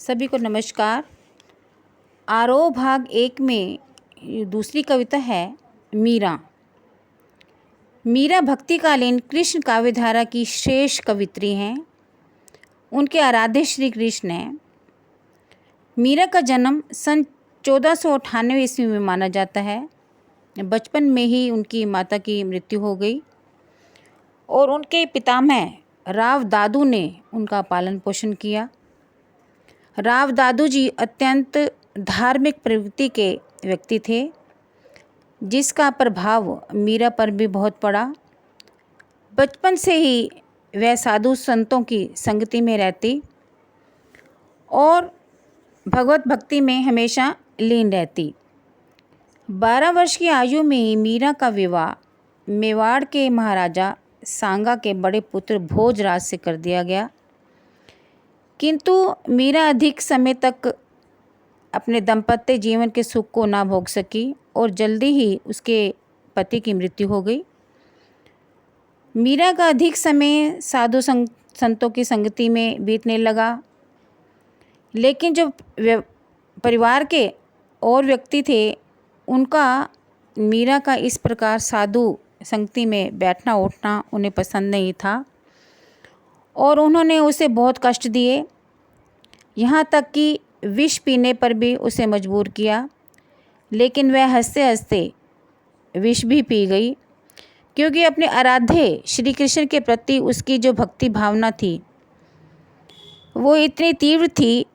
सभी को नमस्कार। आरोह भाग 1 में दूसरी कविता है मीरा। मीरा भक्तिकालीन कृष्ण काव्यधारा की श्रेष्ठ कवित्री हैं। उनके आराध्य श्री कृष्ण हैं। मीरा का जन्म सन 1498 ईस्वी में माना जाता है। बचपन में ही उनकी माता की मृत्यु हो गई और उनके पितामह राव दादू ने उनका पालन पोषण किया। राव दादू जी अत्यंत धार्मिक प्रवृत्ति के व्यक्ति थे, जिसका प्रभाव मीरा पर भी बहुत पड़ा। बचपन से ही वह साधु संतों की संगति में रहती और भगवत भक्ति में हमेशा लीन रहती। 12 वर्ष की आयु में ही मीरा का विवाह मेवाड़ के महाराजा सांगा के बड़े पुत्र भोजराज से कर दिया गया। किंतु मीरा अधिक समय तक अपने दाम्पत्य जीवन के सुख को ना भोग सकी और जल्दी ही उसके पति की मृत्यु हो गई। मीरा का अधिक समय साधु संतों की संगति में बीतने लगा, लेकिन जो परिवार के और व्यक्ति थे उनका मीरा का इस प्रकार साधु संगति में बैठना उठना उन्हें पसंद नहीं था और उन्होंने उसे बहुत कष्ट दिए। यहाँ तक कि विष पीने पर भी उसे मजबूर किया, लेकिन वह हंसते हंसते विष भी पी गई, क्योंकि अपने आराध्य श्री कृष्ण के प्रति उसकी जो भक्ति भावना थी वो इतनी तीव्र थी,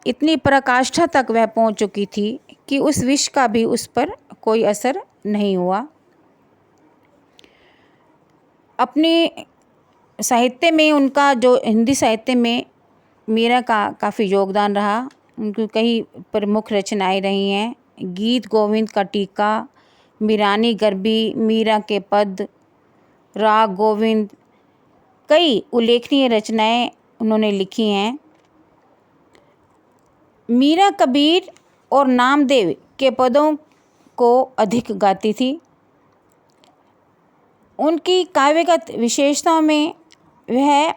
इतनी पराकाष्ठा तक वह पहुँच चुकी थी कि उस विष का भी उस पर कोई असर नहीं हुआ। अपने साहित्य में उनका जो हिंदी साहित्य में मीरा का काफ़ी योगदान रहा। उनकी कई प्रमुख रचनाएं रही हैं। गीत गोविंद का टीका, मीरानी गरबी, मीरा के पद, राग गोविंद, कई उल्लेखनीय रचनाएं उन्होंने लिखी हैं। मीरा कबीर और नामदेव के पदों को अधिक गाती थी। उनकी काव्यगत विशेषताओं में वह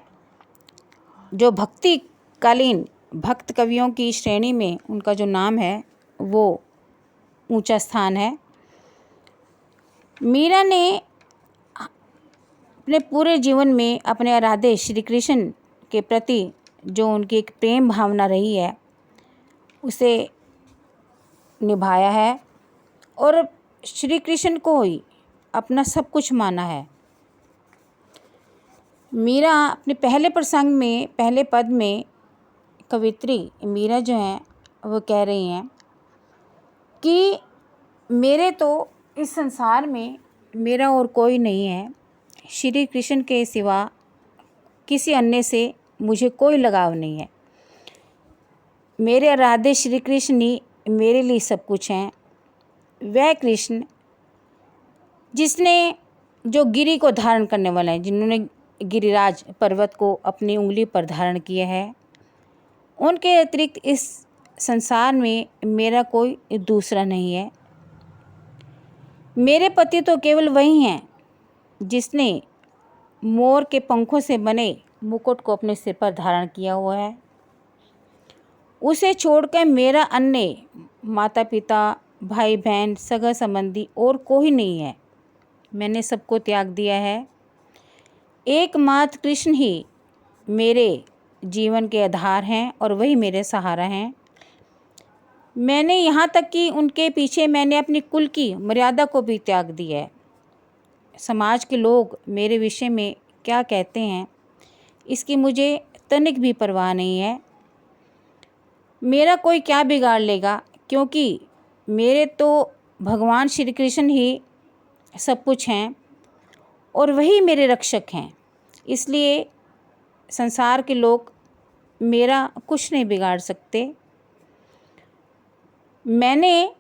जो भक्तिकालीन भक्त कवियों की श्रेणी में उनका जो नाम है वो ऊंचा स्थान है। मीरा ने अपने पूरे जीवन में अपने आराध्य श्री कृष्ण के प्रति जो उनकी एक प्रेम भावना रही है उसे निभाया है और श्री कृष्ण को ही अपना सब कुछ माना है। मीरा अपने पहले प्रसंग में पहले पद में कवित्री मीरा जो हैं वो कह रही हैं कि मेरे तो इस संसार में मेरा और कोई नहीं है, श्री कृष्ण के सिवा किसी अन्य से मुझे कोई लगाव नहीं है। मेरे आराध्य श्री कृष्ण ही मेरे लिए सब कुछ हैं। वह कृष्ण जिसने जो गिरि को धारण करने वाला है, जिन्होंने गिरिराज पर्वत को अपनी उंगली पर धारण किया है, उनके अतिरिक्त इस संसार में मेरा कोई दूसरा नहीं है। मेरे पति तो केवल वही हैं जिसने मोर के पंखों से बने मुकुट को अपने सिर पर धारण किया हुआ है। उसे छोड़कर मेरा अन्य माता पिता, भाई बहन, सगा संबंधी और कोई नहीं है। मैंने सबको त्याग दिया है। एकमात्र कृष्ण ही मेरे जीवन के आधार हैं और वही मेरे सहारा हैं। मैंने यहाँ तक कि उनके पीछे मैंने अपनी कुल की मर्यादा को भी त्याग दिया है। समाज के लोग मेरे विषय में क्या कहते हैं इसकी मुझे तनिक भी परवाह नहीं है। मेरा कोई क्या बिगाड़ लेगा, क्योंकि मेरे तो भगवान श्री कृष्ण ही सब कुछ हैं और वही मेरे रक्षक हैं। इसलिए संसार के लोग मेरा कुछ नहीं बिगाड़ सकते। मैंने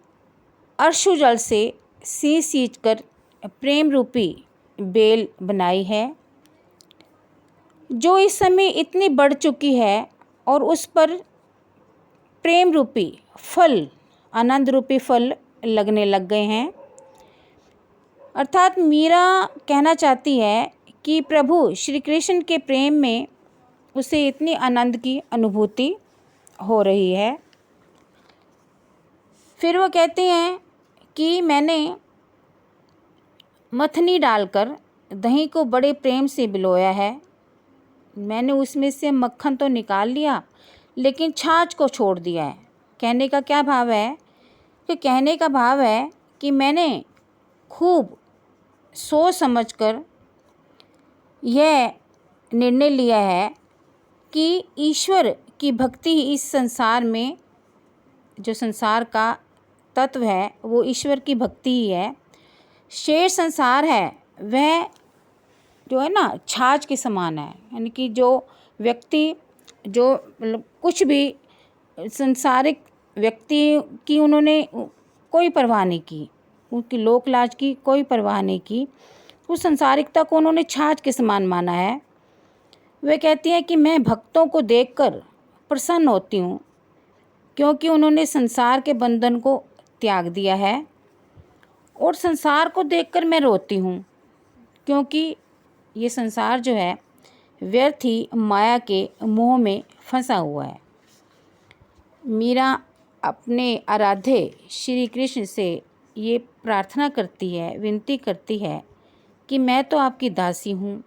अश्रु जल से सींच सींच कर प्रेम रूपी बेल बनाई है, जो इस समय इतनी बढ़ चुकी है और उस पर प्रेम रूपी फल, आनंद रूपी फल लगने लग गए हैं। अर्थात मीरा कहना चाहती है कि प्रभु श्री कृष्ण के प्रेम में उसे इतनी आनंद की अनुभूति हो रही है। फिर वो कहती हैं कि मैंने मथनी डालकर दही को बड़े प्रेम से भिगोया है। मैंने उसमें से मक्खन तो निकाल लिया, लेकिन छाछ को छोड़ दिया है। कहने का क्या भाव है कि कहने का भाव है कि मैंने खूब सोच समझकर यह निर्णय लिया है कि ईश्वर की भक्ति ही इस संसार में, जो संसार का तत्व है वो ईश्वर की भक्ति ही है। शेष संसार है वह जो है ना छाछ के समान है, यानी कि जो व्यक्ति जो मतलब कुछ भी संसारिक व्यक्ति की उन्होंने कोई परवाह नहीं की, उनकी लोक लाज की कोई परवाह नहीं की, उस संसारिकता को उन्होंने छाछ के समान माना है। वे कहती हैं कि मैं भक्तों को देखकर प्रसन्न होती हूँ, क्योंकि उन्होंने संसार के बंधन को त्याग दिया है, और संसार को देखकर मैं रोती हूँ, क्योंकि ये संसार जो है व्यर्थ ही माया के मोह में फंसा हुआ है। मीरा अपने आराध्य श्री कृष्ण से ये प्रार्थना करती है, विनती करती है कि मैं तो आपकी दासी हूँ,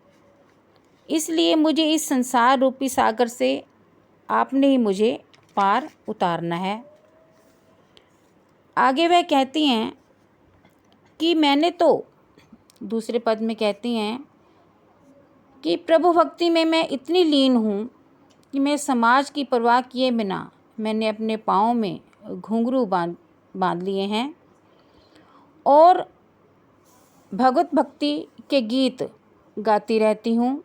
इसलिए मुझे इस संसार रूपी सागर से आपने ही मुझे पार उतारना है। आगे वह कहती हैं कि मैंने तो, दूसरे पद में कहती हैं कि प्रभु भक्ति में मैं इतनी लीन हूँ कि मैं समाज की परवाह किए बिना मैंने अपने पाँव में घुंघरू बांध लिए हैं और भगवत भक्ति के गीत गाती रहती हूँ।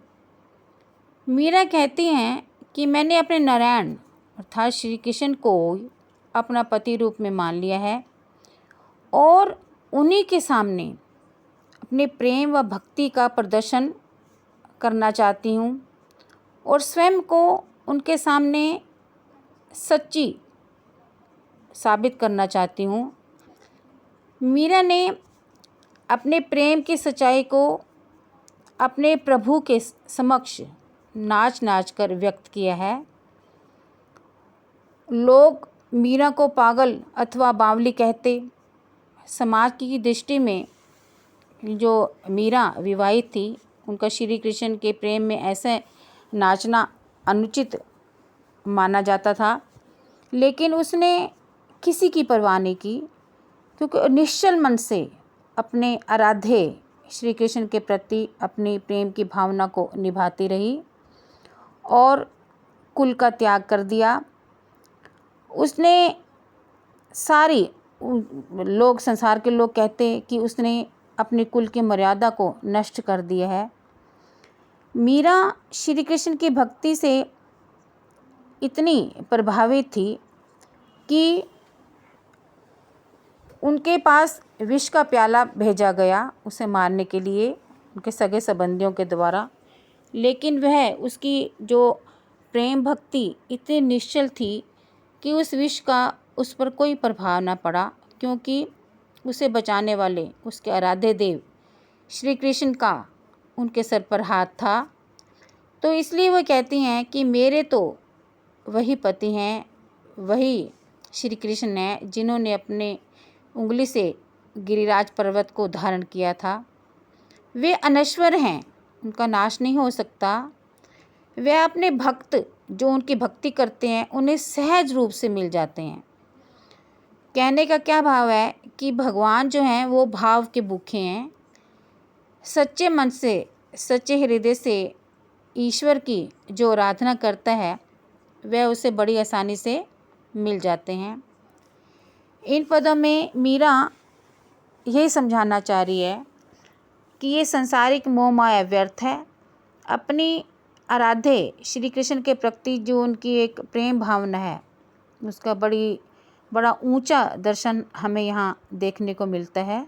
मीरा कहती हैं कि मैंने अपने नारायण अर्थात श्री कृष्ण को अपना पति रूप में मान लिया है और उन्हीं के सामने अपने प्रेम व भक्ति का प्रदर्शन करना चाहती हूँ और स्वयं को उनके सामने सच्ची साबित करना चाहती हूँ। मीरा ने अपने प्रेम की सच्चाई को अपने प्रभु के समक्ष नाच नाच कर व्यक्त किया है। लोग मीरा को पागल अथवा बावली कहते। समाज की दृष्टि में जो मीरा विवाहित थी, उनका श्री कृष्ण के प्रेम में ऐसे नाचना अनुचित माना जाता था, लेकिन उसने किसी की परवाह नहीं की, क्योंकि निश्चल मन से अपने आराध्य श्री कृष्ण के प्रति अपनी प्रेम की भावना को निभाती रही और कुल का त्याग कर दिया। उसने सारी लोग, संसार के लोग कहते कि उसने अपने कुल की मर्यादा को नष्ट कर दिया है। मीरा श्री कृष्ण की भक्ति से इतनी प्रभावित थी कि उनके पास विष का प्याला भेजा गया उसे मारने के लिए उनके सगे संबंधियों के द्वारा, लेकिन वह उसकी जो प्रेम भक्ति इतनी निश्चल थी कि उस विष का उस पर कोई प्रभाव न पड़ा, क्योंकि उसे बचाने वाले उसके आराध्य देव श्री कृष्ण का उनके सर पर हाथ था। तो इसलिए वह कहती हैं कि मेरे तो वही पति हैं, वही श्री कृष्ण हैं जिन्होंने अपने उंगली से गिरिराज पर्वत को धारण किया था। वे अनश्वर हैं, उनका नाश नहीं हो सकता। वे अपने भक्त जो उनकी भक्ति करते हैं उन्हें सहज रूप से मिल जाते हैं। कहने का क्या भाव है कि भगवान जो हैं वो भाव के भूखे हैं। सच्चे मन से, सच्चे हृदय से ईश्वर की जो आराधना करता है वह उसे बड़ी आसानी से मिल जाते हैं। इन पदों में मीरा यही समझाना चाह रही है कि ये सांसारिक मोह माया व्यर्थ है। अपनी आराध्य श्री कृष्ण के प्रति जो उनकी एक प्रेम भावना है उसका बड़ा ऊंचा दर्शन हमें यहाँ देखने को मिलता है।